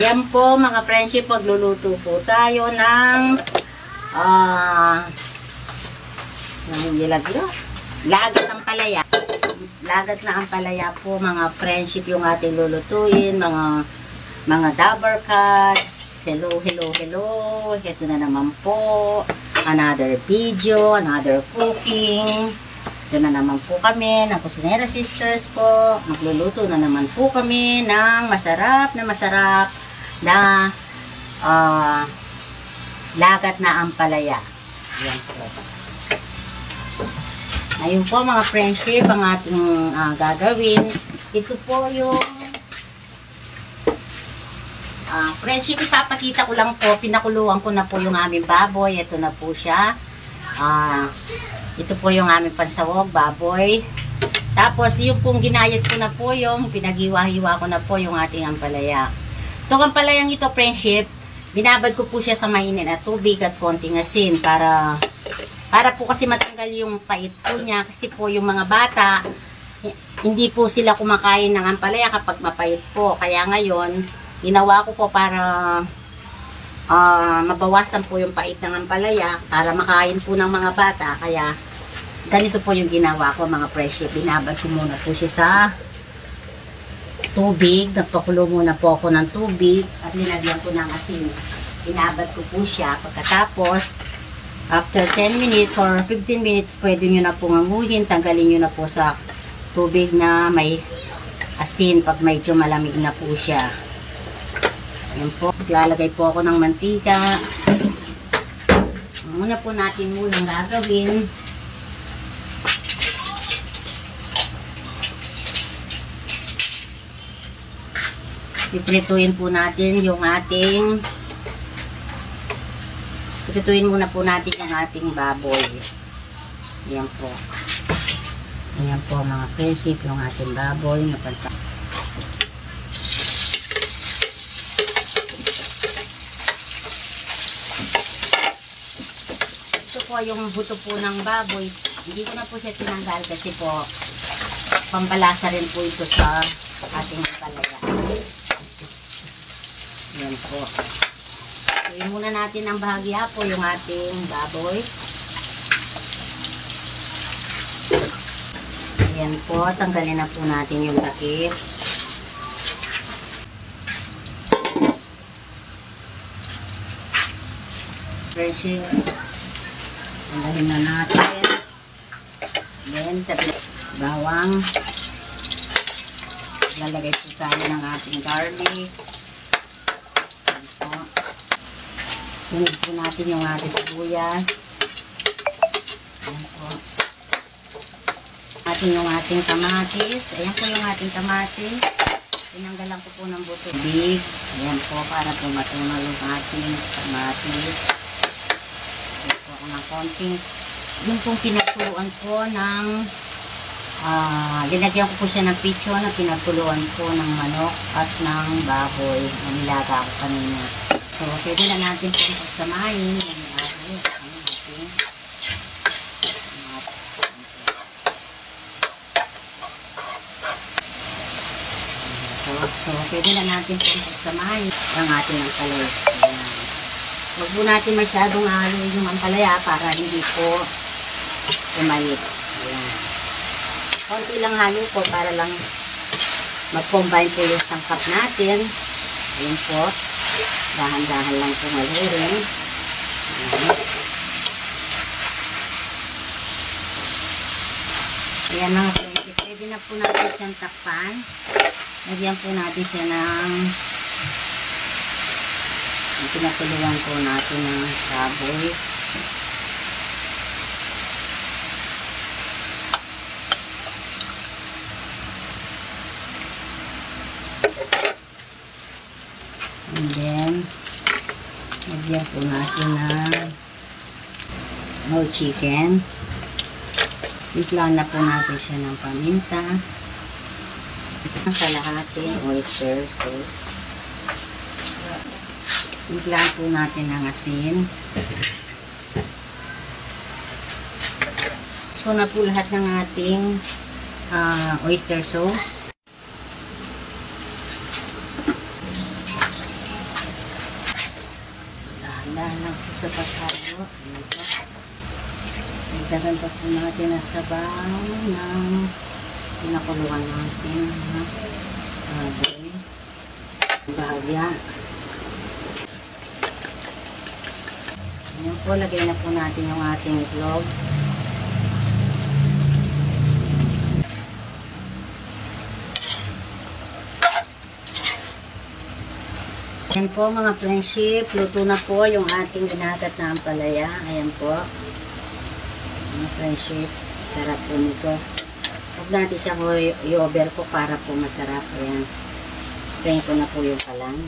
Yan po mga friendship, magluluto po tayo ng lagat ng palaya. Lagat na ang palaya po mga friendship yung ating lulutuin, mga dabber cats. Hello. Ito na naman po. Another video, another cooking. Ito na naman po kami ng Kusinera Sisters po. Magluluto na naman po kami ng masarap na lagat na ampalaya. Ayan po. Ayun po mga friendship, ang ating gagawin. Ito po yung friendship, ipapakita ko lang po. Pinakuluan ko na po yung aming baboy. Ito na po siya. Ito po yung aming pansawog, baboy. Tapos yung pong ginayat ko na po yung pinaghiwa-hiwa ko na po yung ating ampalaya. Itong ampalayang ito, friendship, binabad ko po siya sa mainit na tubig at konting asin para po kasi matanggal yung pait po niya. Kasi po yung mga bata, hindi po sila kumakain ng ampalaya kapag mapait po. Kaya ngayon, ginawa ko po para mabawasan po yung pait ng ampalaya para makain po ng mga bata. Kaya ganito po yung ginawa ko mga friendship. Binabad ko muna po siya sa tubig. Nagpakulo muna po ako ng tubig at linagyan ko ng asin. Binabad ko po siya. Pagkatapos, after 10 minutes or 15 minutes, pwede nyo na pong anguhin. Tanggalin nyo na po sa tubig na may asin pag medyo malamig na po siya. Ayan po. Lalagay po ako ng mantika. Muna po natin munang gagawin. Piprituin po natin yung ating muna po natin yung ating baboy. Ayan po. Ayan po mga friendship, yung ating baboy na pansa. Ito po yung buto po ng baboy. Hindi ko na po siya tinanggal kasi po pampalasa rin po ito sa ating palaya. Ayan po. Tuloy muna natin ang bahagya po yung ating baboy. Ayan po. Tanggalin na po natin yung takip. Fresh. Tanggalin na natin. Then, bawang. Lalagay po tayo ng ating garlic. Sunod po natin yung ating sibuyas. Ayan po. Yung ating kamatis. Ayan po yung ating kamatis. Tinanggalan ko po ng buto. Big. Ayan po para po matunaw yung ating kamatis. Ayan po ako ng konting. Yung pong pinagtuluan po ng linagyan ko po siya ng picho na pinagtuluan po ng manok at ng baboy na nilaga ko kanina. So, pwede na natin po pagsamahin yung baboy at ang ating So, pwede na natin po pagsamahin ang ating ampalaya. Huwag po natin masyadong haluin yung ampalaya para hindi po umayit. Ayan. Konti lang halo po para lang mag-combine po yung sangkap natin. Ayan po. Dahan-dahan lang po malurin. Ayan mga friends. Pwede na po natin siyang takpan. Lagyan po natin siya ng pinatuluan po natin ng baboy. And then, lagyan po natin ng whole chicken. Iplan na po natin siya ng paminta. Ang kalahating oyster sauce. Ilan po natin ang asin. So na po lahat ng ating oyster sauce. sa paghalo. Ayan po. Dagdagan pa po natin ang sabaw ng pinakuluan natin. Baboy. Bahagya. Ayan po, lagay na po natin yung ating itlog. Ayan po mga friendship, luto na po yung ating binagat na ampalaya. Ayan po. Mga friendship, sarap po nito. Huwag natin siya i-over po para po masarap. Ayan. Tayin ko na po yung kalan.